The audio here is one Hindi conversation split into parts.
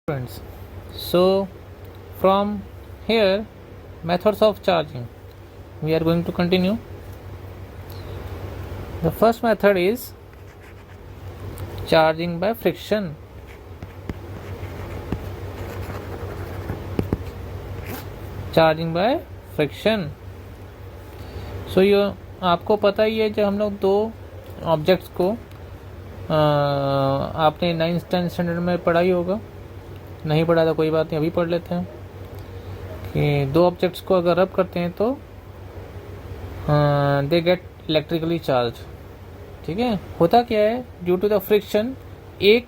Friends, so from here methods of charging we are going to continue. The first method is charging by friction. Charging by friction. So ये आपको पता ही है, जब हम लोग दो ऑब्जेक्ट्स को आपने 9th-10th स्टैंडर्ड में पढ़ा ही होगा. नहीं पढ़ा था कोई बात नहीं, अभी पढ़ लेते हैं कि दो ऑब्जेक्ट्स को अगर रब करते हैं तो दे गेट इलेक्ट्रिकली चार्ज. ठीक है, होता क्या है, ड्यू टू द फ्रिक्शन एक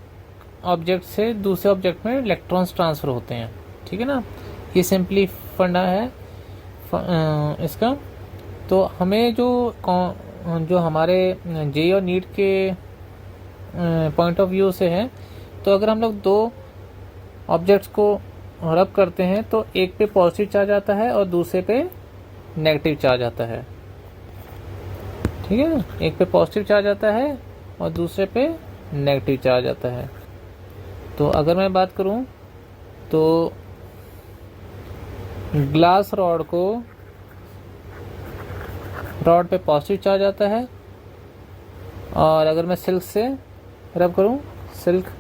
ऑब्जेक्ट से दूसरे ऑब्जेक्ट में इलेक्ट्रॉन्स ट्रांसफ़र होते हैं. ठीक है ना, ये सिंपली फंडा है इसका. तो हमें जो हमारे जे और नीट के पॉइंट ऑफ व्यू से है, तो अगर हम लोग दो ऑब्जेक्ट्स को रब करते हैं तो एक पे पॉजिटिव चार्ज आता है और दूसरे पे नेगेटिव चार्ज आता है. ठीक है, एक पे पॉजिटिव चार्ज आता है और दूसरे पे नेगेटिव चार्ज आता है. तो अगर मैं बात करूं तो ग्लास रॉड पे पॉजिटिव चार्ज आता है, और अगर मैं सिल्क से रब करूं, सिल्क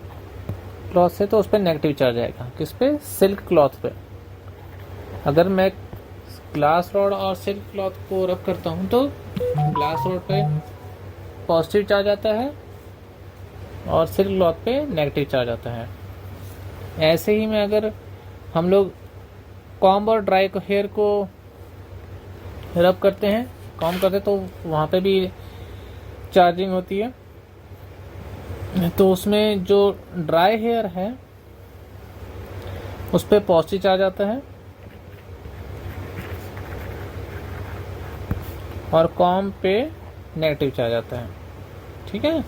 क्लॉथ से, तो उस पर नेगेटिव चार्ज आएगा. किस पे? सिल्क क्लॉथ पे. अगर मैं ग्लास रॉड और सिल्क क्लॉथ को रब करता हूं तो ग्लास रॉड पे पॉजिटिव चार्ज आता है और सिल्क क्लॉथ पे नेगेटिव चार्ज आता है. ऐसे ही में अगर हम लोग कॉम्ब और ड्राई हेयर को रब करते हैं, कॉम्ब करते तो वहाँ पे भी चार्जिंग होती है. तो उसमें जो ड्राई हेयर है उस पर पॉजिटिव चार्ज आता है और कॉम्ब पे नेगेटिव चार्ज आता है. ठीक है,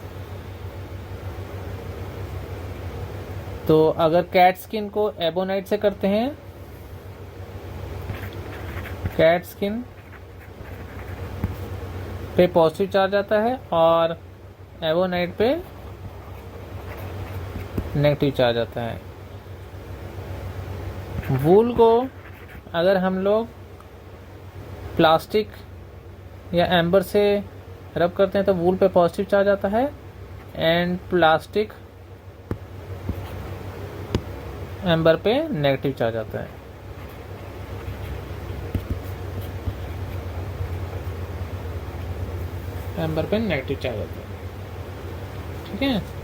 तो अगर कैट स्किन को एबोनाइट से करते हैं, कैट स्किन पे पॉजिटिव चार्ज आता है और एबोनाइट पे नेगेटिव चार्ज आता है. वूल को अगर हम लोग प्लास्टिक या एम्बर से रब करते हैं तो वूल पे पॉजिटिव चार्ज आता है एंड प्लास्टिक एम्बर पे नेगेटिव चार्ज आता है. एम्बर पे नेगेटिव चार्ज आता है. ठीक है,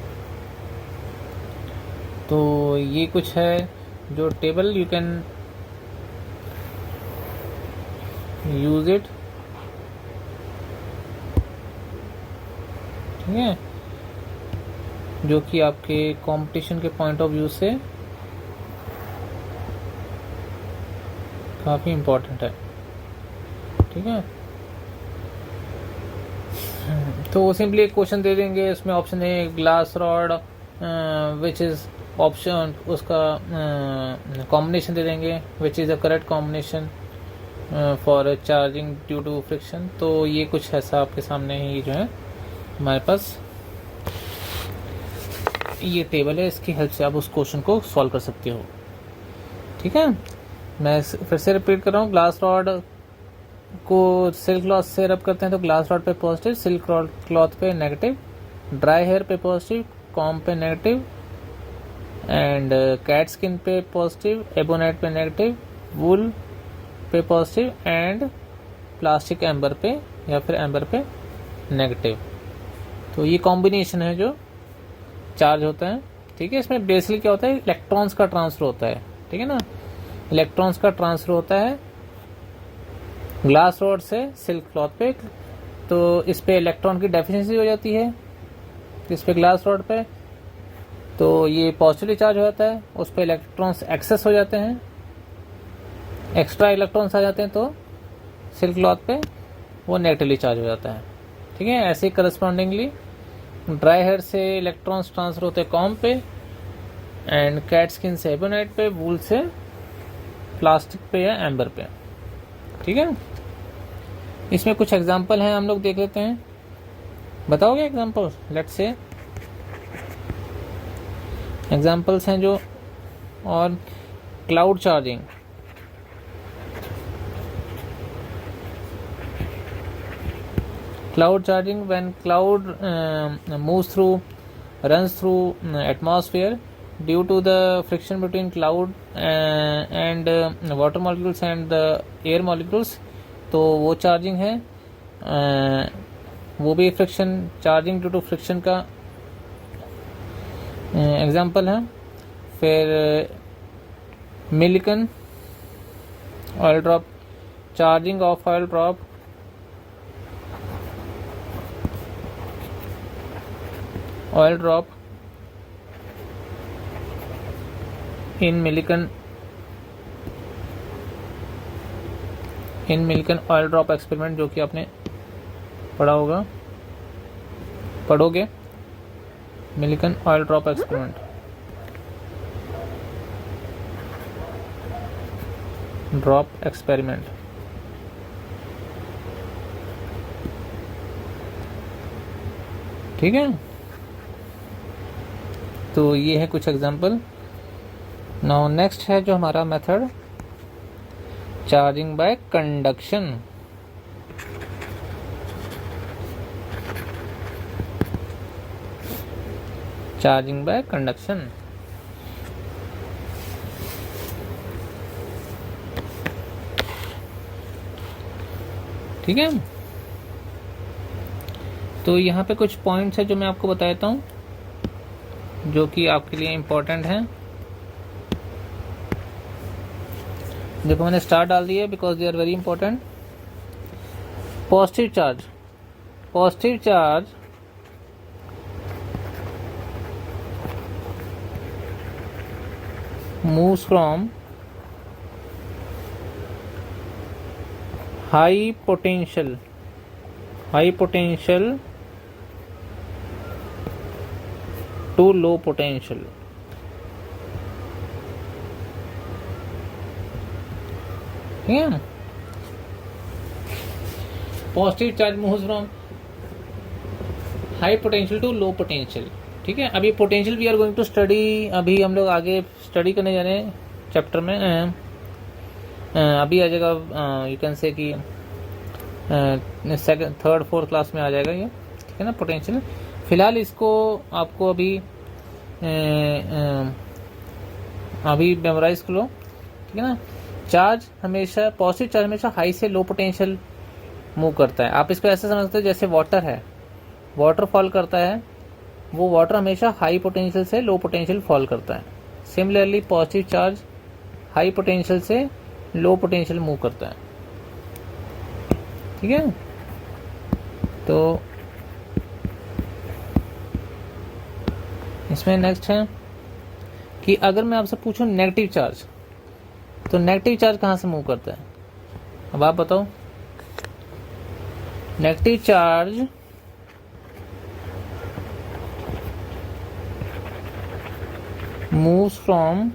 तो ये कुछ है जो table you can use it. ठीक है, जो कि आपके कंपटीशन के पॉइंट ऑफ व्यू से काफ़ी इम्पोर्टेंट है. ठीक है, तो वो सिंपली एक क्वेश्चन दे देंगे, उसमें ऑप्शन है glass rod which is option, उसका कॉम्बिनेशन दे देंगे which is the correct combination for charging due to friction. तो ये कुछ ऐसा आपके सामने ही जो है हमारे पास ये टेबल है, इसकी हेल्प से आप उस क्वेश्चन को सॉल्व कर सकते हो. ठीक है, मैं फिर से रिपीट कर रहा हूँ. ग्लास रॉड को सिल्क क्लॉथ से रब करते हैं तो ग्लास रॉड पे पॉजिटिव, सिल्क क्लॉथ पे नेगेटिव, ड्राई हेयर पे पॉजिटिव, कॉम्ब पे नेगेटिव, एंड कैट स्किन पे पॉजिटिव, एबोनाइट पे नेगेटिव, वूल पे पॉजिटिव एंड प्लास्टिक एम्बर पे या फिर एम्बर पे नेगेटिव. तो ये कॉम्बिनेशन है जो चार्ज होता है. ठीक है, इसमें बेसिकली क्या होता है, इलेक्ट्रॉन्स का ट्रांसफर होता है. ठीक है ना, इलेक्ट्रॉन्स का ट्रांसफर होता है ग्लास रॉड से सिल्क क्लॉथ पे. तो इस पे इलेक्ट्रॉन की डेफिशिएंसी हो जाती है इस पे ग्लास रॉड पे, तो ये पॉजिटिवली चार्ज हो जाता है, उस पे इलेक्ट्रॉन्स एक्सेस हो जाते हैं, एक्स्ट्रा इलेक्ट्रॉन्स आ जाते हैं, तो सिल्क क्लॉथ पे वो नेगेटिवली चार्ज हो जाता है. ठीक है, ऐसे ही करस्पॉन्डिंगली ड्राई हेयर से इलेक्ट्रॉन्स ट्रांसफर होते हैं कॉम्ब पे, एंड कैट स्किन से एबोनाइट पे, वूल से प्लास्टिक पे या एम्बर पे. ठीक है, इसमें कुछ एग्जांपल हैं, हम लोग देख लेते हैं. बताओगे एग्जांपल? लेट्स से एग्जांपल्स हैं जो और cloud charging. Cloud charging, when cloud runs through atmosphere due to the friction between cloud and water molecules and the air molecules, तो वो चार्जिंग है। वो भी friction, charging due to friction का एग्जाम्पल है। फिर Millikan oil drop, charging of oil drop, oil drop in Millikan oil drop experiment, जो कि आपने पढ़ोगे Millikan oil drop experiment, drop experiment. ठीक है, तो ये है कुछ एग्जाम्पल। नाउ नेक्स्ट है जो हमारा method, charging by conduction. Charging by conduction, ठीक है। तो यहाँ पे कुछ पॉइंट्स है जो मैं आपको बता देता हूँ, जो कि आपके लिए इम्पोर्टेंट है। देखो मैंने स्टार डाल दिया because they are very important. Positive charge moves from high potential to low potential। Yeah, positive charge moves from high potential to low potential। ठीक है, अभी potential we are going to study, अभी हम लोग आगे स्टडी करने जा रहे हैं चैप्टर में। अभी आ जाएगा, यू कैन से कि सेकंड थर्ड फोर्थ क्लास में आ जाएगा ये, ठीक है ना, पोटेंशियल। फिलहाल इसको आपको अभी मेमोराइज कर लो, ठीक है ना। चार्ज हमेशा, पॉजिटिव चार्ज हमेशा हाई से लो पोटेंशियल मूव करता है। आप इसको ऐसे समझते हो जैसे वाटर है, वाटर फॉल करता है, वो वाटर हमेशा हाई पोटेंशियल से लो पोटेंशियल फॉल करता है। Similarly positive charge high potential से लो पोटेंशियल मूव करता है, ठीक है। तो इसमें नेक्स्ट है कि अगर मैं आपसे पूछूं नेगेटिव चार्ज, तो नेगेटिव चार्ज कहां से मूव करता है? अब आप बताओ। Negative charge moves from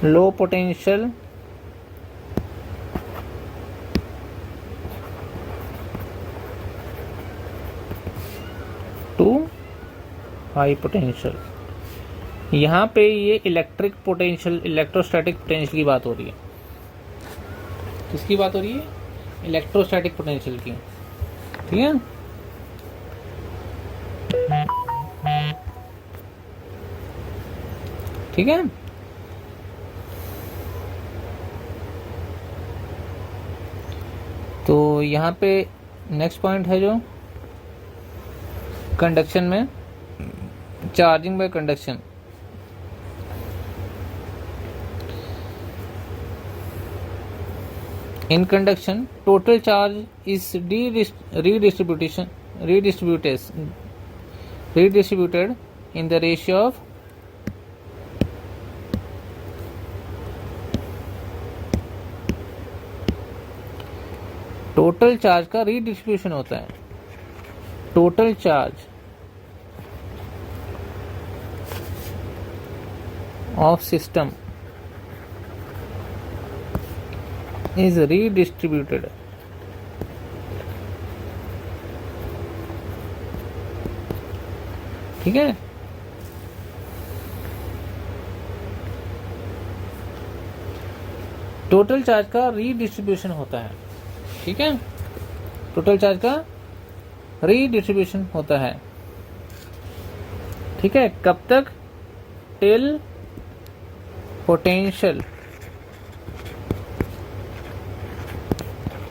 low potential to high potential. यहाँ पे ये इलेक्ट्रिक पोटेंशियल, इलेक्ट्रोस्टैटिक पोटेंशियल की बात हो रही है। किसकी बात हो रही है? इलेक्ट्रोस्टैटिक पोटेंशियल की, ठीक है। ठीक है, तो यहाँ पे नेक्स्ट पॉइंट है जो कंडक्शन में, charging by conduction. In conduction, total charge is redistributed in the ratio of total charge का रीडिस्ट्रीब्यूशन होता है। Total charge of system is redistributed, ठीक है। टोटल चार्ज का रीडिस्ट्रीब्यूशन होता है, ठीक है, टोटल चार्ज का रीडिस्ट्रीब्यूशन होता है, ठीक है। कब तक? Till potential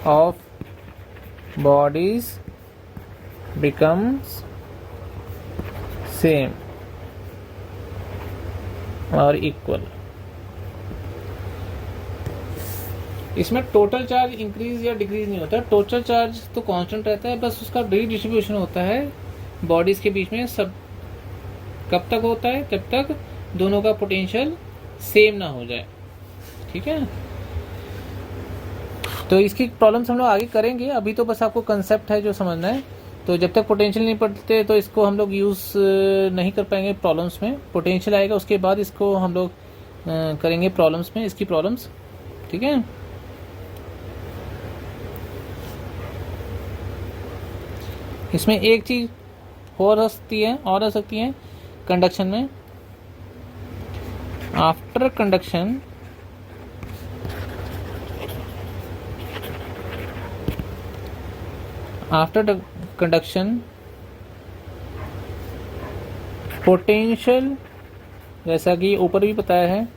of bodies becomes same और इक्वल। इसमें टोटल चार्ज इंक्रीज या डिक्रीज नहीं होता, टोटल चार्ज तो कांस्टेंट रहता है, बस उसका रीडिस्ट्रीब्यूशन होता है बॉडीज के बीच में। सब कब तक होता है? जब तक दोनों का पोटेंशियल सेम ना हो जाए, ठीक है। तो इसकी प्रॉब्लम्स हम लोग आगे करेंगे, अभी तो बस आपको कंसेप्ट है जो समझना है। तो जब तक पोटेंशियल नहीं पढ़ते तो इसको हम लोग यूज़ नहीं कर पाएंगे प्रॉब्लम्स में। पोटेंशियल आएगा उसके बाद इसको हम लोग करेंगे प्रॉब्लम्स में, इसकी प्रॉब्लम्स, ठीक है। इसमें एक चीज और आ सकती है कंडक्शन में। आफ्टर कंडक्शन पोटेंशियल, जैसा कि ऊपर भी बताया है,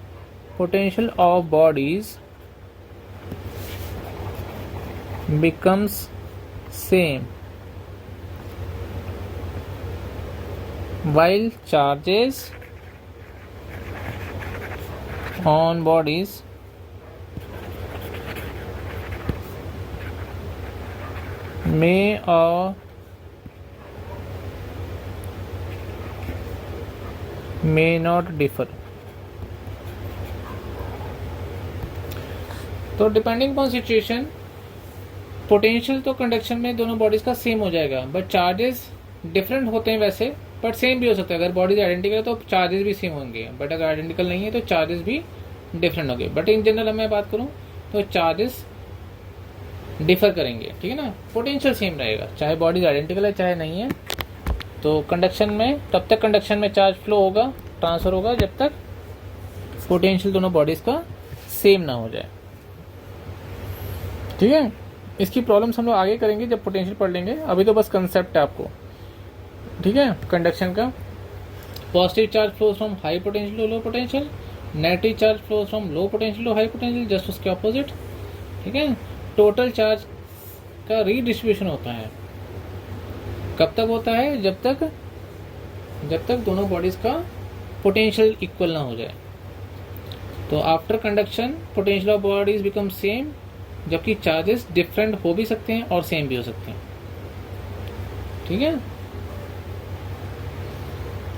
potential of bodies becomes same while charges on bodies may or may not differ। तो डिपेंडिंग ऑन सिचुएशन पोटेंशियल तो कंडक्शन में दोनों बॉडीज का सेम हो जाएगा, बट चार्जेस डिफरेंट होते हैं वैसे, बट सेम भी हो सकता है। अगर बॉडीज आइडेंटिकल है तो चार्जेस भी सेम होंगे, बट अगर आइडेंटिकल नहीं है तो चार्जेस भी डिफरेंट होंगे। बट इन जनरल मैं बात करूं तो चार्जेस डिफर करेंगे, ठीक है ना। पोटेंशियल सेम रहेगा चाहे बॉडीज आइडेंटिकल है चाहे नहीं है। तो कंडक्शन में तब तक कंडक्शन में चार्ज फ्लो होगा, ट्रांसफर होगा, जब तक पोटेंशियल दोनों बॉडीज का सेम ना हो जाए, ठीक है। इसकी प्रॉब्लम्स हम लोग आगे करेंगे जब पोटेंशियल पढ़ लेंगे, अभी तो बस कंसेप्ट है आपको, ठीक है। कंडक्शन का positive charge flows from high potential to low potential, negative charge flows from low potential to high potential, just उसके ऑपोजिट, ठीक है। टोटल चार्ज का रीडिस्ट्रीब्यूशन होता है, कब तक होता है? जब तक दोनों बॉडीज का पोटेंशियल इक्वल ना हो जाए। तो after conduction potential of bodies become same, जबकि चार्जेस डिफरेंट हो भी सकते हैं और सेम भी हो सकते हैं, ठीक है।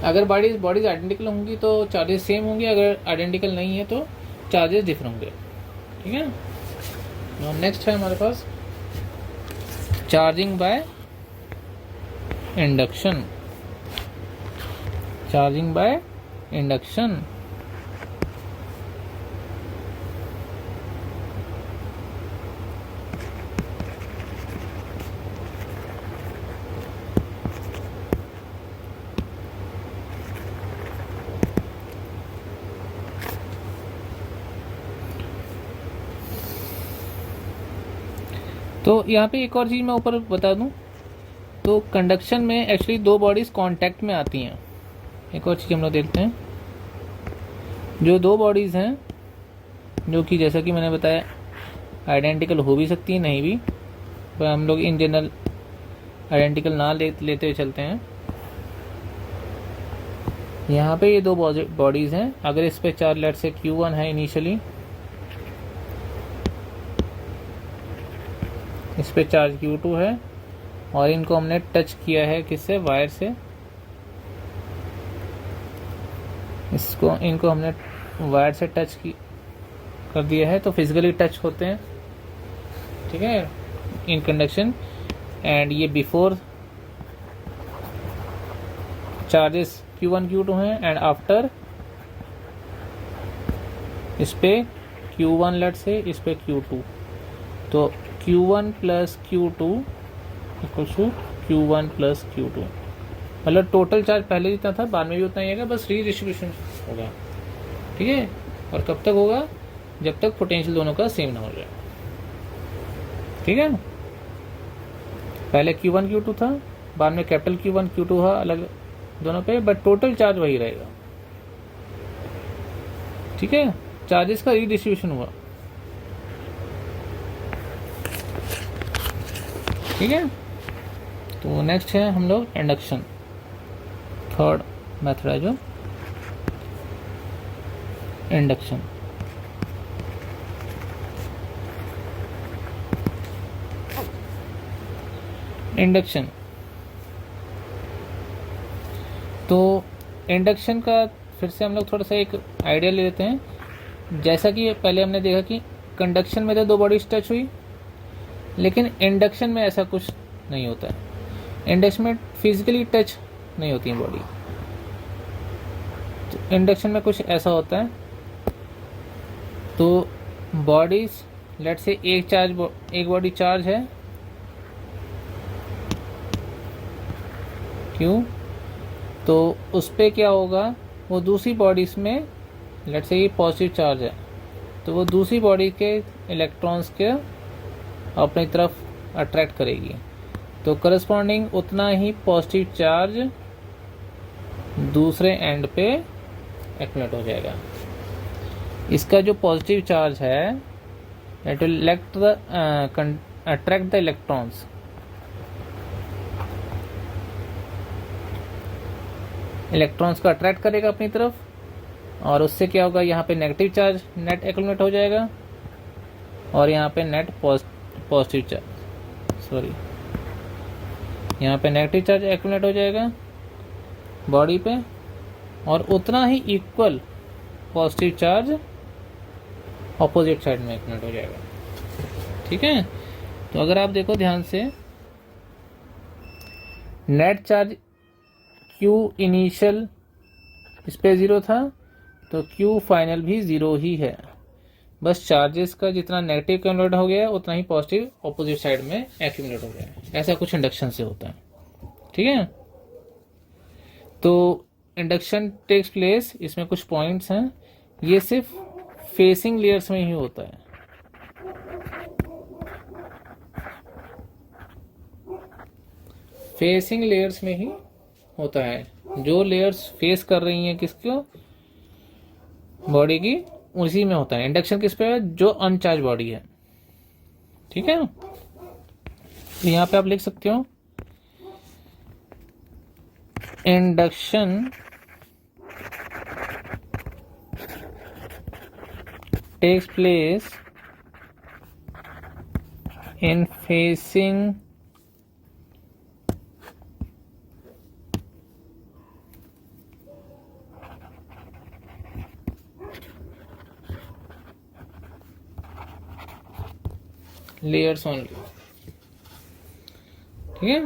अगर बॉडीज आइडेंटिकल होंगी तो चार्जेस सेम होंगे, अगर आइडेंटिकल नहीं है तो चार्जेस डिफरेंट होंगे, ठीक है। नेक्स्ट है हमारे पास charging by induction. Charging by induction तो यहाँ पे एक और चीज़ मैं ऊपर बता दूँ, तो कंडक्शन में एक्चुअली दो बॉडीज कांटेक्ट में आती हैं। एक और चीज़ हम लोग देखते हैं, जो दो बॉडीज़ हैं जो कि जैसा कि मैंने बताया आइडेंटिकल हो भी सकती है, नहीं भी, पर हम लोग इन जनरल आइडेंटिकल ना लेते हुए चलते हैं। यहाँ पे ये दो बॉडीज़ हैं, अगर इस पे चार्ज लेट से Q1 है इनिशियली, इस पे चार्ज Q2 है, और इनको हमने टच किया है किससे? वायर से। इनको हमने वायर से टच कर दिया है, तो फिजिकली टच होते हैं, ठीक है, इन कंडक्शन। एंड ये बिफोर चार्जेस Q1 Q2 हैं, एंड आफ्टर इस पे Q1 लेट से, इस पे Q2, तो Q1 plus Q2 equals to Q1 plus Q2, मतलब टोटल चार्ज पहले जितना था बाद में भी उतना ही आएगा, बस रीडिस्ट्रीब्यूशन होगा, ठीक है। और कब तक होगा? जब तक पोटेंशियल दोनों का सेम ना हो जाए। ठीक है, पहले Q1 Q2 था, बाद में कैपिटल Q1 Q2 हुआ अलग दोनों पे, बट टोटल चार्ज वही रहेगा। ठीक है, चार्जेस का रीडिस्ट्रीब्यूशन हुआ। ठीक है, तो नेक्स्ट है हम लोग इंडक्शन, थर्ड मेथड है जो इंडक्शन। इंडक्शन, तो इंडक्शन का फिर से हम लोग थोड़ा सा एक आइडिया ले लेते हैं। जैसा कि पहले हमने देखा कि कंडक्शन में तो दो बॉडीज टच हुई, लेकिन इंडक्शन में ऐसा कुछ नहीं होता है। इंडक्शन में फिजिकली टच नहीं होती है बॉडी, तो इंडक्शन में कुछ ऐसा होता है। तो बॉडीज, लेट से एक बॉडी चार्ज है क्यों, तो उस पर क्या होगा, वो दूसरी बॉडीज में, लेट से ये पॉजिटिव चार्ज है, तो वो दूसरी बॉडी के इलेक्ट्रॉन्स के अपनी तरफ अट्रैक्ट करेगी, तो करस्पॉन्डिंग उतना ही पॉजिटिव चार्ज दूसरे एंड पे एक्यूमुलेट हो जाएगा। इसका जो पॉजिटिव चार्ज है it will attract the electrons. Electrons को अट्रैक्ट करेगा अपनी तरफ, और उससे क्या होगा, यहाँ पे नेगेटिव चार्ज नेट एक्यूमुलेट हो जाएगा, और यहाँ पे नेट पॉजिटिव चार्ज, सॉरी, यहाँ पे नेगेटिव चार्ज एक्यूमुलेट हो जाएगा बॉडी पे, और उतना ही equal positive charge opposite side में एक्यूमुलेट हो जाएगा। ठीक है, तो अगर आप देखो ध्यान से, नेट चार्ज Q इनिशियल इस पे 0 था, तो Q फाइनल भी 0 ही है, बस चार्जेस का जितना नेगेटिव एक्यूमुलेट हो गया उतना ही पॉजिटिव ऑपोजिट साइड में एक्यूमुलेट हो गया। ऐसा कुछ इंडक्शन से होता है। ठीक है, तो इंडक्शन टेक्स प्लेस, इसमें कुछ पॉइंट्स हैं, ये सिर्फ फेसिंग लेयर्स में ही होता है। फेसिंग लेयर्स में ही होता है, जो लेयर्स फेस कर रही हैं किसको, बॉडी की, उसी में होता है। इंडक्शन किस पे है, जो अनचार्ज बॉडी है। ठीक है, तो यहां पे आप लिख सकते हो induction takes place in facing layers only। ठीक है,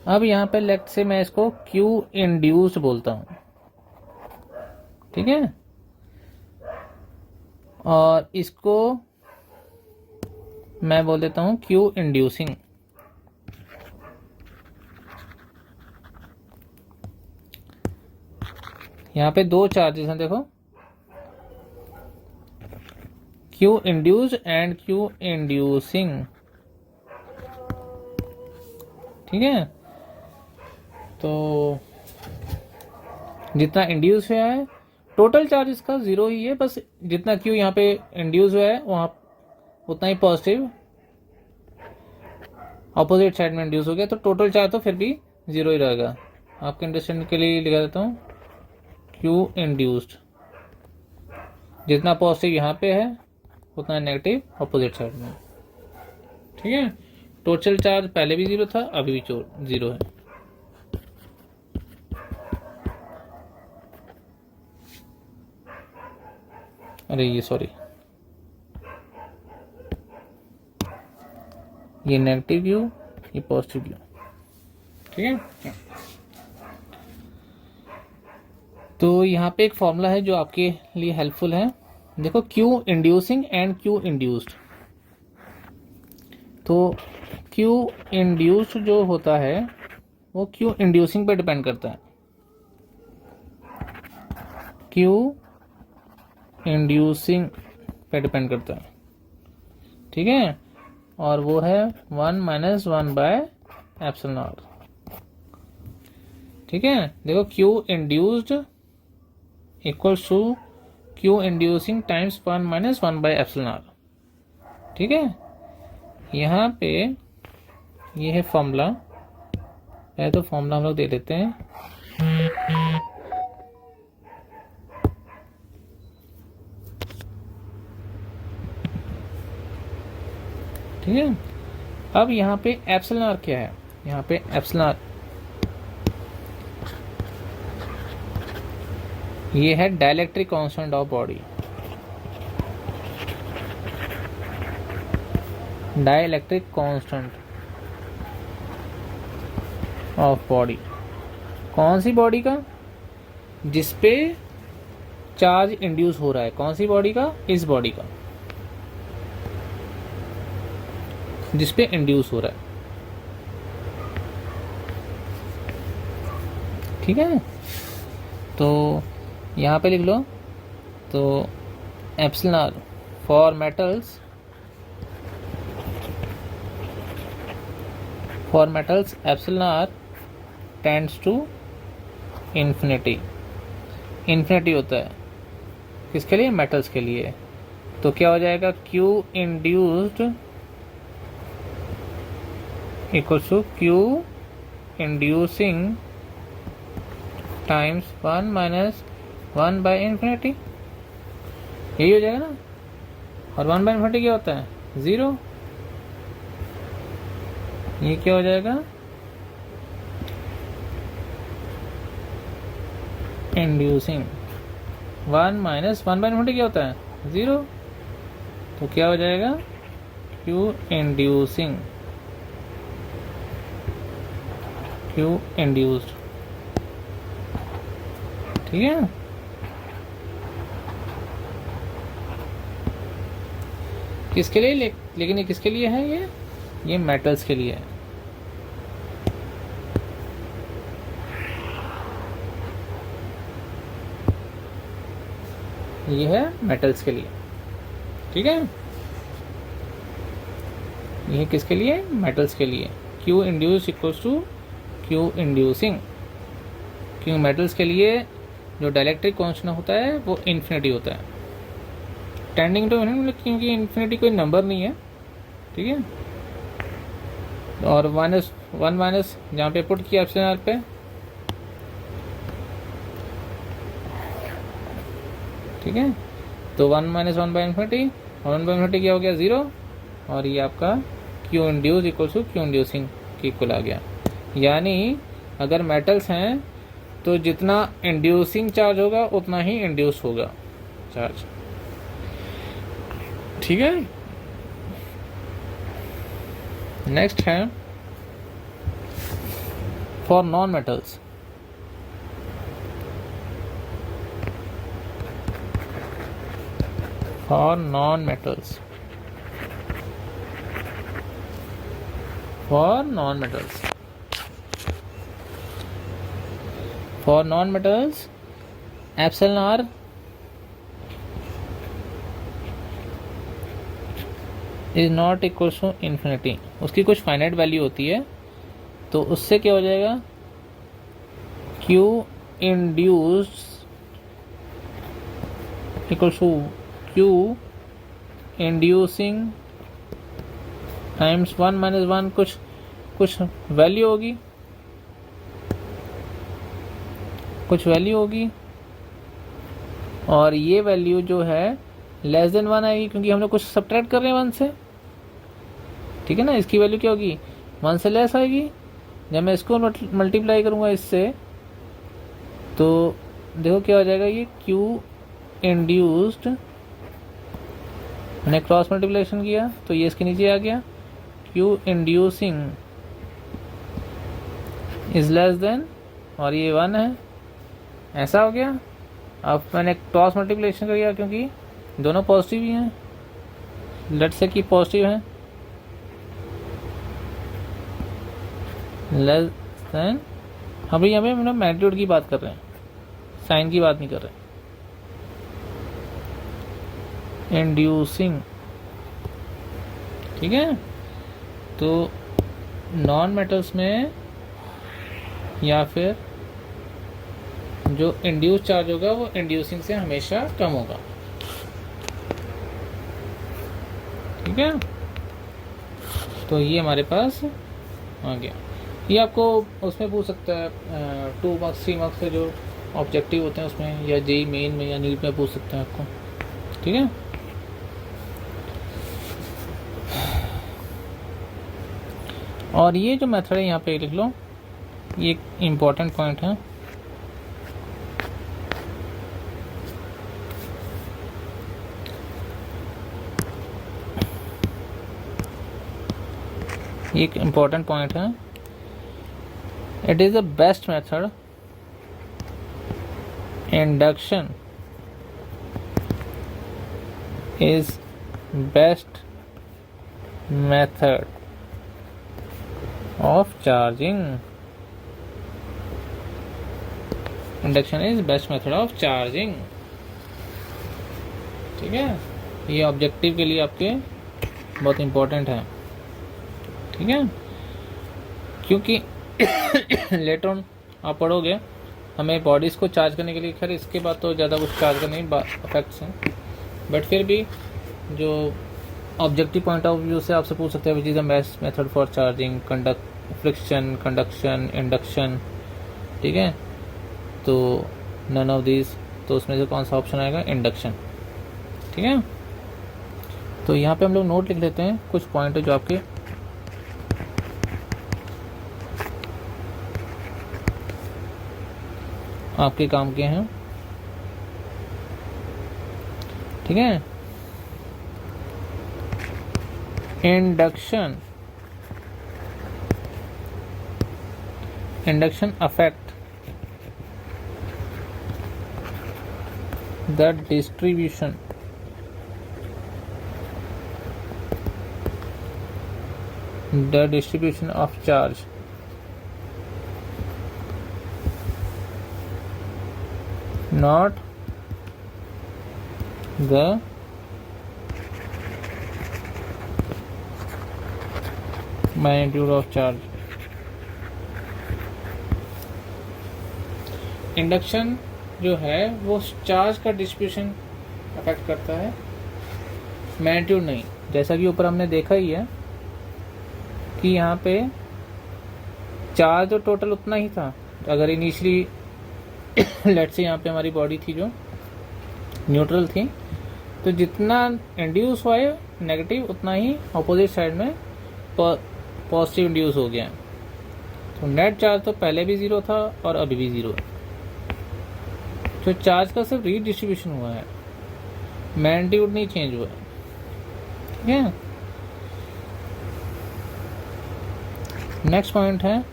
अब यहाँ पे लेफ्ट से मैं इसको Q इंड्यूस्ड बोलता हूँ। ठीक है, और इसको मैं बोल देता हूँ Q इंड्यूसिंग। यहाँ पे दो चार्जेस हैं, देखो, Q induced and Q inducing. ठीक है, तो जितना इंड्यूस हुआ है, टोटल चार्ज इसका 0 ही है, बस जितना Q यहाँ पे इंड्यूस हुआ है वहाँ उतना ही पॉजिटिव ऑपोजिट साइड में इंड्यूस हो गया, तो टोटल चार्ज तो फिर भी 0 ही रहेगा। आपके अंडरस्टैंडिंग के लिए लिखा देता हूँ Q इंड्यूस्ड, जितना पॉजिटिव यहाँ पे है उतना नेगेटिव ऑपोजिट साइड में। ठीक है, टोटल चार्ज पहले भी 0 था, अभी भी 0 है। अरे ये सॉरी, ये नेगेटिव Q, ये पॉजिटिव Q। ठीक है, तो यहाँ पे एक फॉर्मूला है जो आपके लिए हेल्पफुल है। देखो Q inducing and Q induced, तो क्यू इंड्यूस्ड जो होता है वो क्यू इंड्यूसिंग पे डिपेंड करता है। क्यू इंड्यूसिंग पे डिपेंड करता है, ठीक है, और वो है 1 - 1 बाय एप्सिलॉन आर, ठीक है। देखो Q induced equals to Q inducing times 1 - 1 by epsilon R, ठीक है। यहाँ पे ये है फॉर्मूला, पहले तो फॉर्मूला हम लोग दे देते हैं। ठीक है, अब यहाँ पे एप्सिलॉन आर क्या है, यहाँ पे एप्सिलॉन आर ये है dielectric constant of body, dielectric constant of body. कौन सी बॉडी का? जिसपे चार्ज इंड्यूस हो रहा है। कौन सी बॉडी का? इस बॉडी का, जिसपे इंड्यूस हो रहा है, ठीक है। तो यहाँ पे लिख लो, तो epsilon R for metals, epsilon R tends to infinity. Infinity होता है किसके लिए? मेटल्स के लिए। तो क्या हो जाएगा? Q induced equals to Q inducing times 1 - 1 by infinity, यही हो जाएगा ना। और 1 बाय इन्फिनिटी क्या होता है? 0। ये क्या हो जाएगा? इंड्यूसिंग 1 - 1 बाय इन्फिनिटी क्या होता है? 0। तो क्या हो जाएगा? क्यू इंड्यूसिंग, क्यू इंड्यूस्ड, ठीक है। किसके लिए? लेकिन ये किसके लिए है? ये मेटल्स के लिए है। ये है मेटल्स के लिए, ठीक है। ये किसके लिए? मेटल्स के लिए। Q induce equals to Q inducing, क्योंकि मेटल्स के लिए जो डाइलेक्ट्रिक कांस्टेंट होता है वो इन्फिनिटी होता है, टेंडिंग टू इन्फिनिटी, क्योंकि इन्फिनिटी कोई नंबर नहीं है, ठीक है। और वन माइनस जहाँ पे पुट किया एप्सिलॉन आर पे, ठीक है। तो 1 - 1 बाय इन्फिनिटी, और 1 बाय इन्फिनिटी क्या हो गया? 0। और ये आपका Q induce equal to Q inducing के इक्वल आ गया। यानी अगर मेटल्स हैं तो जितना इंड्यूसिंग चार्ज होगा उतना ही इंड्यूस होगा चार्ज, ठीक है। नेक्स्ट है for non metals. For non metals, for non metals, for non metals epsilon R is not equal to infinity. उसकी कुछ फाइनाइट वैल्यू होती है, तो उससे क्या हो जाएगा? Q induce equal to Q inducing times 1 - 1, कुछ वैल्यू होगी, कुछ वैल्यू होगी, और ये वैल्यू जो है लेस देन 1 आएगी, क्योंकि हम लोग कुछ सब्ट्रैक्ट कर रहे हैं 1 से, ठीक है ना। इसकी वैल्यू क्या होगी? 1 से लेस आएगी। जब मैं इसको मल्टीप्लाई करूंगा इससे, तो देखो क्या हो जाएगा? ये क्यू इंड्यूस्ड, मैंने क्रॉस मल्टीप्लिकेशन किया तो ये इसके नीचे आ गया, Q inducing is less than, और ये 1 है, ऐसा हो गया। अब मैंने क्रॉस मल्टीप्लिकेशन किया क्योंकि दोनों पॉजिटिव ही हैं, लेट्स से कि पॉजिटिव है, लेस देन, अभी यहाँ पे हम मैग्नीट्यूड की बात कर रहे हैं, साइन की बात नहीं कर रहे। इंड्यूसिंग, ठीक है। तो नॉन मेटल्स में या फिर जो इंड्यूस चार्ज होगा वो इंड्यूसिंग से हमेशा कम होगा, ठीक है। तो ये हमारे पास आ गया। ये आपको उसमें पूछ सकता है 2 मार्क्स 3 मार्क्स के जो ऑब्जेक्टिव होते हैं उसमें, या जेई मेन में या नीट में पूछ सकते हैं आपको, ठीक है। और ये जो मेथड है यहाँ पे लिख लो, ये एक इम्पॉर्टेंट पॉइंट है। ये एक इम्पॉर्टेंट पॉइंट है। It is the best method, induction is best method of charging. Induction is best method of charging, ठीक है। ये ऑब्जेक्टिव के लिए आपके बहुत इम्पोर्टेंट है, ठीक है। क्योंकि लेटर ऑन आप पढ़ोगे हमें बॉडीज़ को चार्ज करने के लिए, खैर इसके बाद तो ज़्यादा कुछ चार्ज करने की इफेक्ट्स हैं, बट फिर भी जो ऑब्जेक्टिव पॉइंट ऑफ व्यू से आपसे पूछ सकते हैं विच is the best method for charging, friction, conduction, induction, ठीक है। तो नन ऑफ दिस, तो उसमें से कौन सा ऑप्शन आएगा? इंडक्शन, ठीक है। तो यहाँ पे हम लोग नोट लिख लेते हैं कुछ पॉइंट जो आपके काम के हैं, ठीक है। Induction affect the distribution of charge, not the magnitude of charge। Induction जो है वो चार्ज का डिस्ट्रीब्यूशन अफेक्ट करता है, मैग्नीट्यूड नहीं। जैसा कि ऊपर हमने देखा ही है कि यहाँ पे चार्ज तो टोटल उतना ही था। अगर इनिशियली लेट्स से यहाँ पे हमारी बॉडी थी जो न्यूट्रल थी, तो जितना इंड्यूस हुआ है नेगेटिव उतना ही अपोजिट साइड में पॉजिटिव इंड्यूस हो गया। तो नेट चार्ज तो पहले भी ज़ीरो था और अभी भी ज़ीरो है। तो चार्ज का सिर्फ रीडिस्ट्रीब्यूशन हुआ है, मैग्नीट्यूड नहीं चेंज हुआ है, ठीक है। नेक्स्ट पॉइंट है,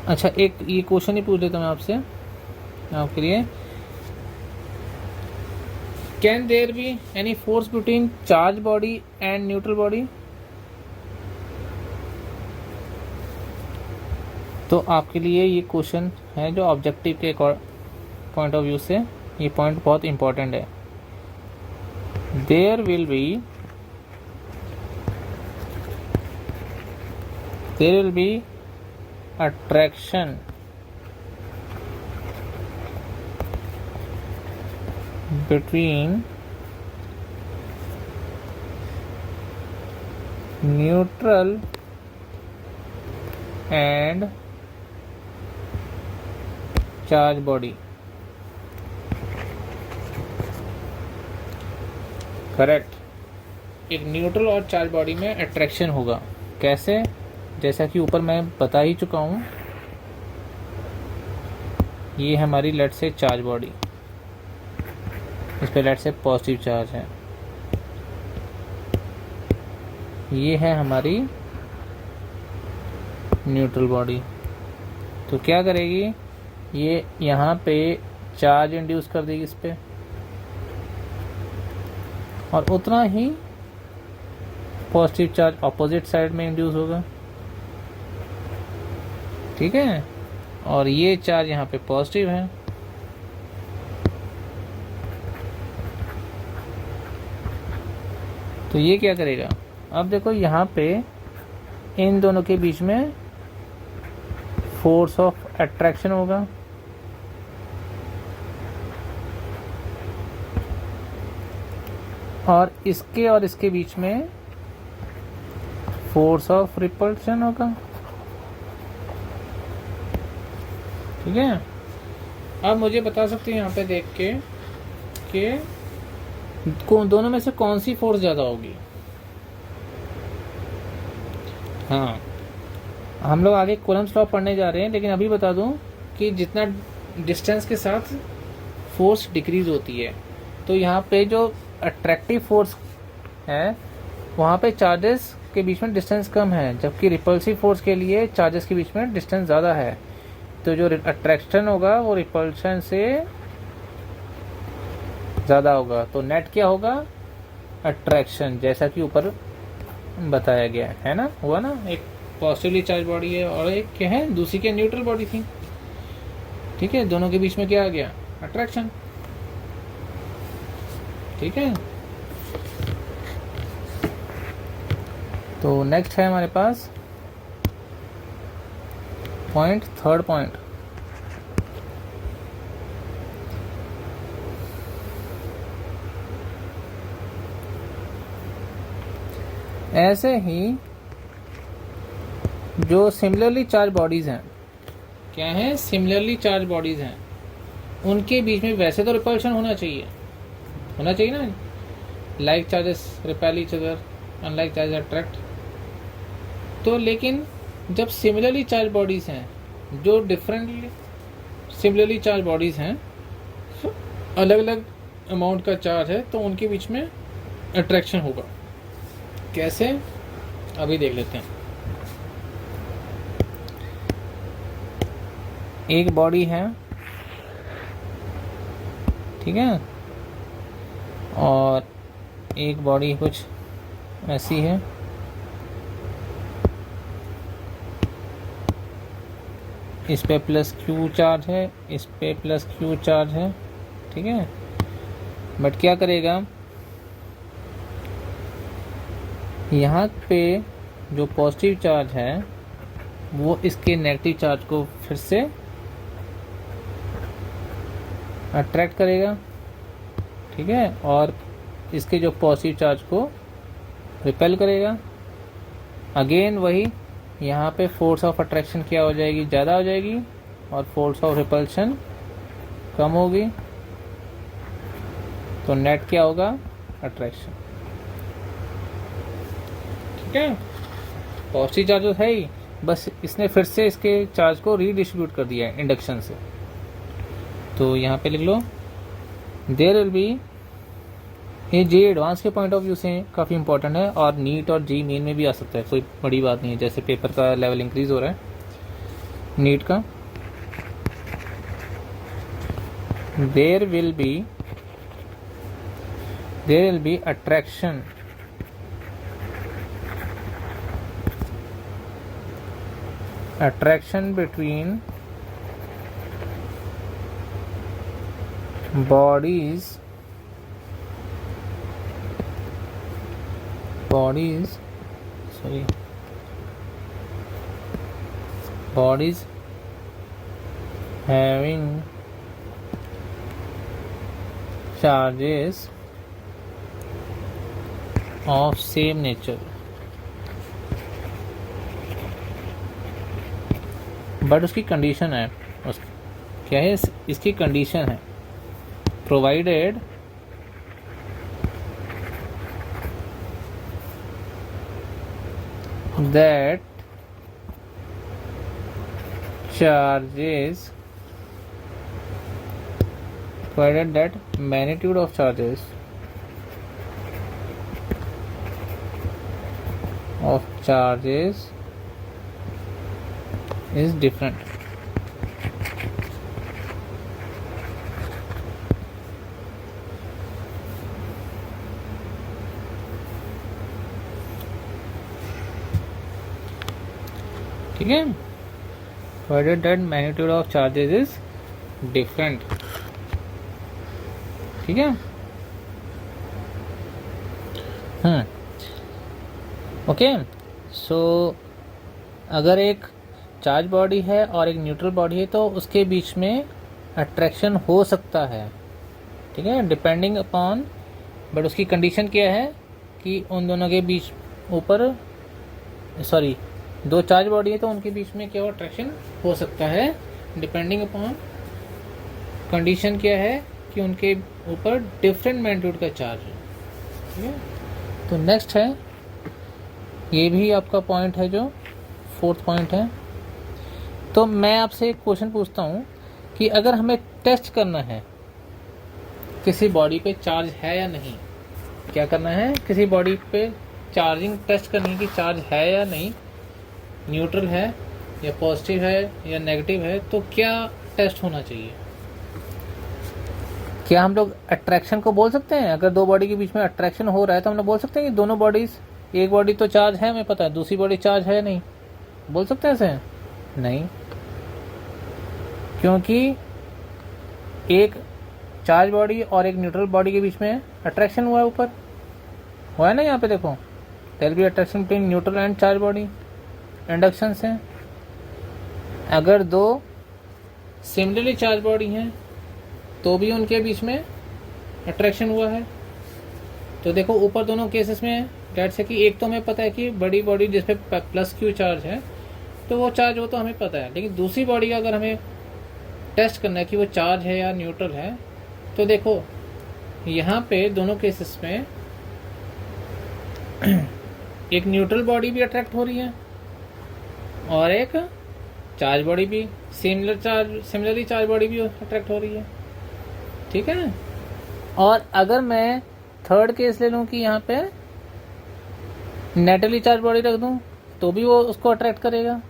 अच्छा एक ये क्वेश्चन ही पूछ लेता मैं आपसे आपके लिए, can there be any force between charge body and neutral body? तो आपके लिए ये क्वेश्चन है जो ऑब्जेक्टिव के पॉइंट ऑफ व्यू से ये पॉइंट बहुत इंपॉर्टेंट है। There will be attraction between neutral and charge body, correct. एक न्यूट्रल और चार्ज बॉडी में अट्रैक्शन होगा, कैसे? जैसा कि ऊपर मैं बता ही चुका हूँ, ये हमारी लेट से चार्ज बॉडी, इस पे लेट से पॉजिटिव चार्ज है, ये है हमारी न्यूट्रल बॉडी। तो क्या करेगी ये, यहाँ पे चार्ज इंड्यूस कर देगी इस पे, और उतना ही पॉजिटिव चार्ज ऑपोजिट साइड में इंड्यूस होगा। ठीक है, और ये चार्ज यहाँ पे पॉजिटिव है, तो ये क्या करेगा, अब देखो यहाँ पे इन दोनों के बीच में फोर्स ऑफ अट्रैक्शन होगा, और इसके बीच में फोर्स ऑफ रिपल्शन होगा। ठीक है, अब मुझे बता सकते हैं यहाँ पे देख के कि दोनों में से कौन सी फोर्स ज़्यादा होगी। हाँ, हम लोग आगे कूलम्ब्स लॉ पढ़ने जा रहे हैं, लेकिन अभी बता दूं कि जितना डिस्टेंस के साथ फोर्स डिक्रीज होती है, तो यहाँ पे जो अट्रैक्टिव फोर्स है वहाँ पे चार्जेस के बीच में डिस्टेंस कम है, जबकि रिपल्सिव फोर्स के लिए चार्जेस के बीच में डिस्टेंस ज़्यादा है। तो जो अट्रैक्शन होगा वो रिपल्शन से ज़्यादा होगा, तो नेट क्या होगा, अट्रैक्शन, जैसा कि ऊपर बताया गया है ना, हुआ ना। एक पॉजिटिवली चार्ज बॉडी है और एक क्या है, दूसरी क्या न्यूट्रल बॉडी थी। ठीक है, दोनों के बीच में क्या आ गया, अट्रैक्शन। ठीक है, तो नेक्स्ट है हमारे पास पॉइंट, थर्ड पॉइंट, ऐसे ही जो सिमिलरली चार्ज बॉडीज हैं, क्या है, सिमिलरली चार्ज बॉडीज हैं, उनके बीच में वैसे तो रिपल्शन होना चाहिए ना, like charges repel each other, unlike charges attract. तो लेकिन जब सिमिलरली चार्ज बॉडीज हैं, जो डिफरेंटली सिमिलरली चार्ज बॉडीज हैं, अलग अलग अमाउंट का चार्ज है, तो उनके बीच में अट्रैक्शन होगा। कैसे, अभी देख लेते हैं। एक बॉडी है, ठीक है, और एक बॉडी कुछ ऐसी है, इस पे प्लस क्यू चार्ज है, इस पे प्लस क्यू चार्ज है। ठीक है, बट क्या करेगा, यहाँ पे जो पॉजिटिव चार्ज है वो इसके नेगेटिव चार्ज को फिर से अट्रैक्ट करेगा। ठीक है, और इसके जो पॉजिटिव चार्ज को रिपेल करेगा। अगेन वही, यहाँ पे फोर्स ऑफ अट्रैक्शन क्या हो जाएगी, ज़्यादा हो जाएगी, और फोर्स ऑफ रिपल्शन कम होगी, तो नेट क्या होगा, अट्रैक्शन। ठीक है, पॉजिटिव चार्ज तो है ही, बस इसने फिर से इसके चार्ज को रीडिस्ट्रीब्यूट कर दिया है इंडक्शन से। तो यहाँ पे लिख लो, देयर विल बी, ये जे एडवांस के पॉइंट ऑफ व्यू से काफ़ी इंपॉर्टेंट है, और नीट और जी मेन में भी आ सकता है, कोई बड़ी बात नहीं है, जैसे पेपर का लेवल इंक्रीज हो रहा है नीट का। There will be attraction between bodies having charges of same nature, but उसकी कंडीशन है, क्या है इसकी कंडीशन है, provided that magnitude of charges is different। ठीक है, provided that magnitude of charges is different. ठीक है, ओके. सो अगर एक चार्ज बॉडी है और एक न्यूट्रल बॉडी है तो उसके बीच में अट्रैक्शन हो सकता है. ठीक है, डिपेंडिंग अपॉन, बट उसकी कंडीशन क्या है कि उन दोनों के बीच ऊपर दो चार्ज बॉडी है तो उनके बीच में क्या हो, अट्रैक्शन हो सकता है. डिपेंडिंग अपॉन कंडीशन क्या है कि उनके ऊपर डिफरेंट मैग्नीट्यूड का चार्ज है. ठीक है, तो नेक्स्ट है, ये भी आपका पॉइंट है जो 4th पॉइंट है. तो मैं आपसे एक क्वेश्चन पूछता हूँ कि अगर हमें टेस्ट करना है किसी बॉडी पे चार्ज है या नहीं, क्या करना है, किसी बॉडी पे चार्जिंग टेस्ट करनी है कि चार्ज है या नहीं, न्यूट्रल है या पॉजिटिव है या नेगेटिव है, तो क्या टेस्ट होना चाहिए. क्या हम लोग अट्रैक्शन को बोल सकते हैं. अगर दो बॉडी के बीच में अट्रैक्शन हो रहा है तो हम लोग बोल सकते हैं कि दोनों बॉडीज, एक बॉडी तो चार्ज है हमें पता है, दूसरी बॉडी चार्ज है नहीं, बोल सकते हैं ऐसे. नहीं, क्योंकि एक चार्ज बॉडी और एक न्यूट्रल बॉडी के बीच में अट्रैक्शन हुआ है, ऊपर हुआ है ना, यहाँ पे देखो, there be attraction between neutral and charge body, induction से. अगर दो सिमिलरली चार्ज बॉडी हैं तो भी उनके बीच में अट्रैक्शन हुआ है. तो देखो ऊपर दोनों केसेस में डेट से कि एक तो हमें पता है कि बड़ी बॉडी जिस पे प्लस क्यू चार्ज है तो वो चार्ज हो तो हमें पता है, लेकिन दूसरी बॉडी का अगर हमें टेस्ट करना है कि वो चार्ज है या न्यूट्रल है, तो देखो यहाँ पे दोनों केसेस में एक न्यूट्रल बॉडी भी अट्रैक्ट हो रही है और एक चार्ज बॉडी भी, सिमिलरली चार्ज बॉडी भी अट्रैक्ट हो रही है. ठीक है, और अगर मैं थर्ड केस ले लूँ कि यहाँ पे नेटली चार्ज बॉडी रख दूँ तो भी वो उसको अट्रैक्ट करेगा.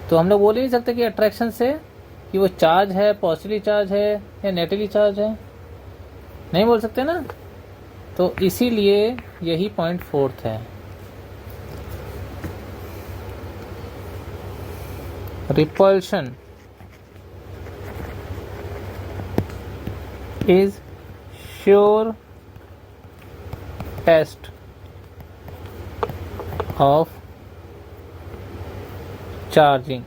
तो हम लोग बोल ही नहीं सकते कि अट्रैक्शन से कि वो चार्ज है, पॉजिटिवली चार्ज है या नेटली चार्ज है, नहीं बोल सकते ना. तो इसीलिए यही पॉइंट 4th है. Repulsion is sure test of charging.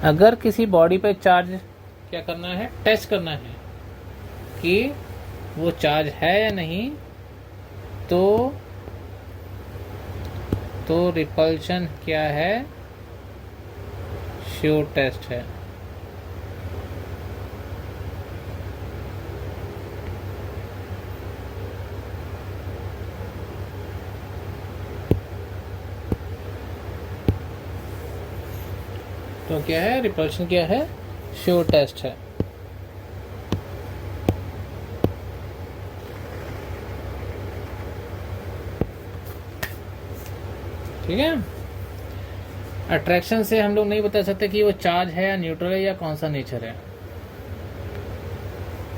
अगर किसी बॉडी पे चार्ज क्या करना है, टेस्ट करना है कि वो चार्ज है या नहीं, तो रिपल्शन क्या है, श्योर टेस्ट है. तो क्या है, रिपल्शन क्या है, श्योर टेस्ट है. ठीक है, अट्रैक्शन से हम लोग नहीं बता सकते कि वो चार्ज है या न्यूट्रल है या कौन सा नेचर है.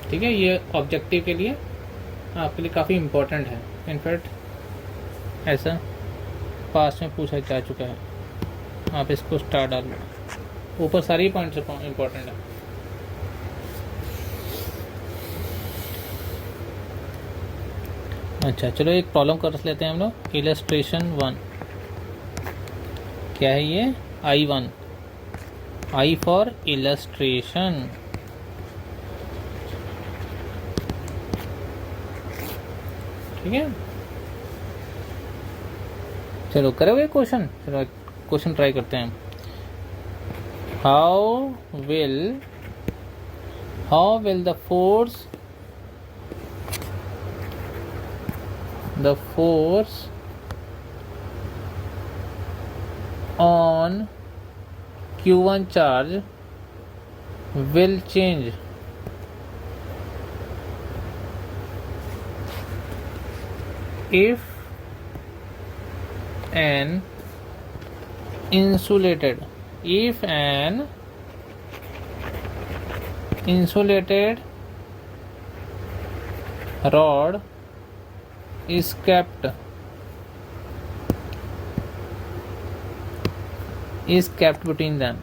ठीक है, ये ऑब्जेक्टिव के लिए आपके लिए काफ़ी इम्पोर्टेंट है. इनफैक्ट ऐसा पास्ट में पूछा जा चुका है. आप इसको स्टार डाल लो, ऊपर सारी पॉइंट्स इम्पोर्टेंट है. अच्छा चलो एक प्रॉब्लम कर लेते हैं हम लोग. इलस्ट्रेशन 1 क्या है ये, I1, I फॉर इलस्ट्रेशन. ठीक है, चलो करोगे क्वेश्चन. चलो क्वेश्चन ट्राई करते हैं. How will the force on Q1 charge will change if an insulated rod is kept is kept between them,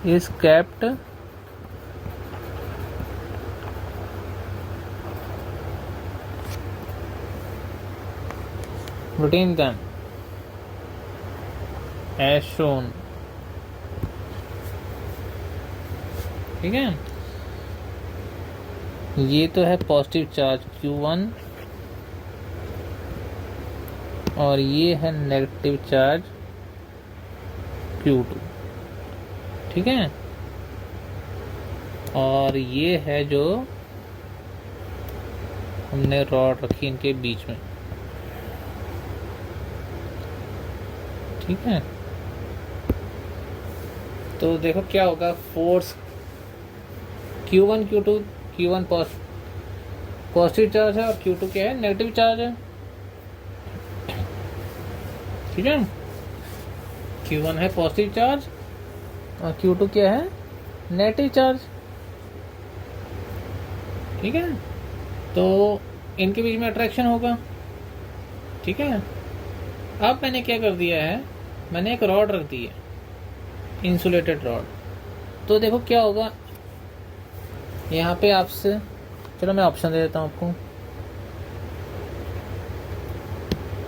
is kept between them as shown। ठीक है, ये तो है पॉजिटिव चार्ज Q1 और ये है नेगेटिव चार्ज Q2। ठीक है, और ये है जो हमने रॉड रखी इनके बीच में। ठीक है, तो देखो क्या होगा, force Q1 Q2, Q1 positive charge है और Q2 क्या है, नेगेटिव चार्ज है। ठीक है, Q1 है पॉजिटिव चार्ज और Q2 क्या है, नेगेटिव चार्ज। ठीक है, तो इनके बीच में अट्रैक्शन होगा। ठीक है, अब मैंने क्या कर दिया है, मैंने एक रॉड रख दी है, इंसुलेटेड रॉड। तो देखो क्या होगा यहाँ पे आपसे, चलो मैं ऑप्शन दे देता हूँ आपको।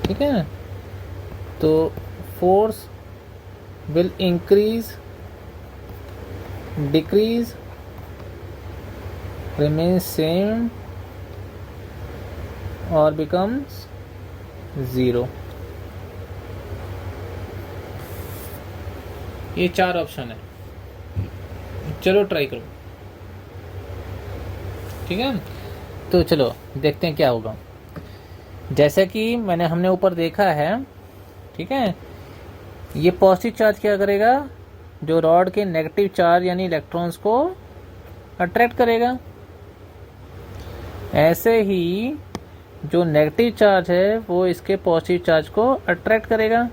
ठीक है, तो force will increase, decrease, remain same और बिकम्स 0। ये 4 ऑप्शन है, चलो ट्राई करो। ठीक है, तो चलो देखते हैं क्या होगा। जैसे कि हमने ऊपर देखा है, ठीक है, ये पॉजिटिव चार्ज क्या करेगा, जो रॉड के नेगेटिव चार्ज यानी इलेक्ट्रॉन्स को अट्रैक्ट करेगा। ऐसे ही जो नेगेटिव चार्ज है वो इसके पॉजिटिव चार्ज को अट्रैक्ट करेगा।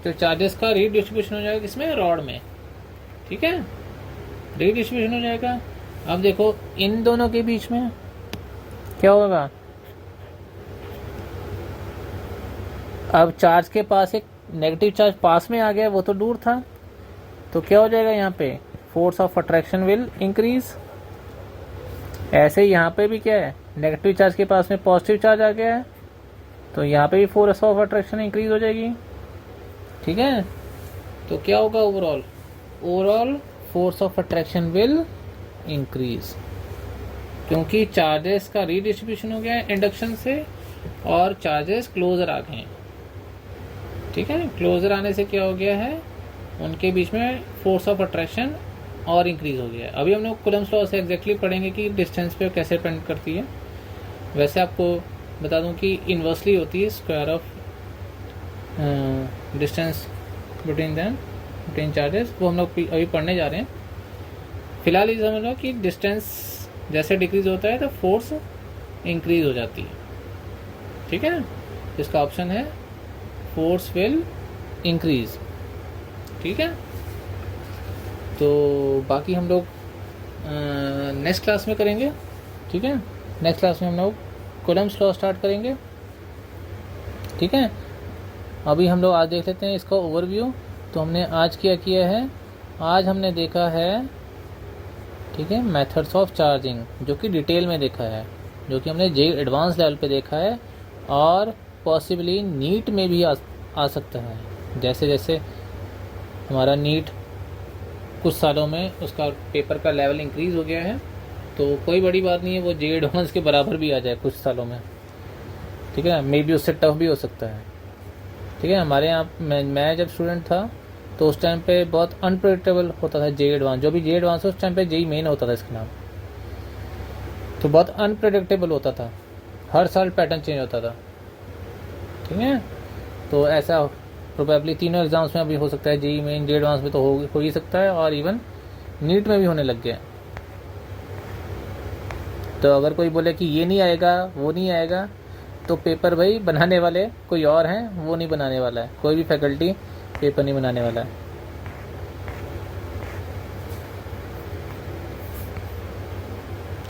तो चार्जेस का रीडिस्ट्रीब्यूशन हो जाएगा किसमें, रॉड में। ठीक है, रीडिस्ट्रीब्यूशन हो जाएगा। अब देखो इन दोनों के बीच में क्या होगा, अब चार्ज के पास एक नेगेटिव चार्ज पास में आ गया, वो तो दूर था, तो क्या हो जाएगा यहाँ पे, force of attraction will increase. ऐसे ही यहाँ पे भी क्या है, नेगेटिव चार्ज के पास में पॉजिटिव चार्ज आ गया है, तो यहाँ पे भी फोर्स ऑफ अट्रैक्शन इंक्रीज हो जाएगी। ठीक है, तो क्या होगा, overall force of attraction will increase, क्योंकि चार्जेस का रीडिस्ट्रीब्यूशन हो गया है इंडक्शन से और चार्जेस क्लोजर आ गए हैं। ठीक है, क्लोजर आने से क्या हो गया है, उनके बीच में फोर्स ऑफ अट्रैक्शन और इंक्रीज हो गया है। अभी हम लोग कूलम्ब्स लॉ से एग्जैक्टली पढ़ेंगे कि डिस्टेंस पे कैसे डिपेंड करती है। वैसे आपको बता दूं कि इन्वर्सली होती है square of distance between charges, वो हम लोग अभी पढ़ने जा रहे हैं। फिलहाल ये समझ लो कि डिस्टेंस जैसे डिक्रीज होता है तो फोर्स इंक्रीज हो जाती है। ठीक है, इसका ऑप्शन है फोर्स विल इंक्रीज। ठीक है, तो बाकी हम लोग नेक्स्ट क्लास में करेंगे। ठीक है, नेक्स्ट क्लास में हम लोग कूलम्ब्स लॉ स्टार्ट करेंगे। ठीक है, अभी हम लोग आज देख लेते हैं इसका ओवरव्यू। तो हमने आज क्या किया है, आज हमने देखा है, ठीक है, मेथड्स ऑफ चार्जिंग, जो कि डिटेल में देखा है, जो कि हमने जे एडवांस लेवल पे देखा है और पॉसिबली नीट में भी आ सकता है। जैसे जैसे हमारा नीट कुछ सालों में उसका पेपर का लेवल इंक्रीज़ हो गया है, तो कोई बड़ी बात नहीं है, वो जे एडवांस के बराबर भी आ जाए कुछ सालों में। ठीक है, मे बी उससे टफ भी हो सकता है। ठीक है, हमारे यहाँ मैं जब स्टूडेंट था तो उस टाइम पे बहुत अनप्रेडिक्टेबल होता था जे एडवांस, जो भी जे एडवांस उस टाइम पे जेई मेन होता था इसका नाम, तो बहुत अनप्रेडिक्टेबल होता था, हर साल पैटर्न चेंज होता था। ठीक है, तो ऐसा प्रोबेबली तीनों एग्जाम्स में अभी हो सकता है, जेई मेन जे एडवांस में तो हो ही सकता है, और इवन नीट में भी होने लग गया। तो अगर कोई बोले कि ये नहीं आएगा वो नहीं आएगा, तो पेपर भाई बनाने वाले कोई और हैं, वो नहीं बनाने वाला है, कोई भी फैकल्टी पेपर नहीं बनाने वाला है।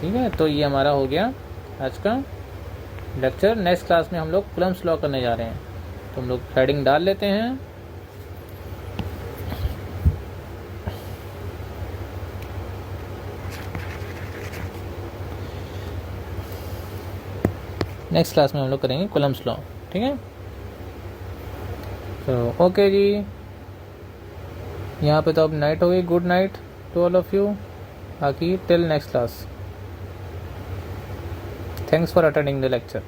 ठीक है, तो ये हमारा हो गया आज का लेक्चर। नेक्स्ट क्लास में हम लोग कूलम्ब्स लॉ करने जा रहे हैं, तो हम लोग हेडिंग डाल लेते हैं। नेक्स्ट क्लास में हम लोग करेंगे कूलम्स लॉ, ठीक है। तो ओके जी, यहाँ पे तो अब नाइट हो गई। Good night to all of you, बाकी till next class. Thanks for attending the lecture.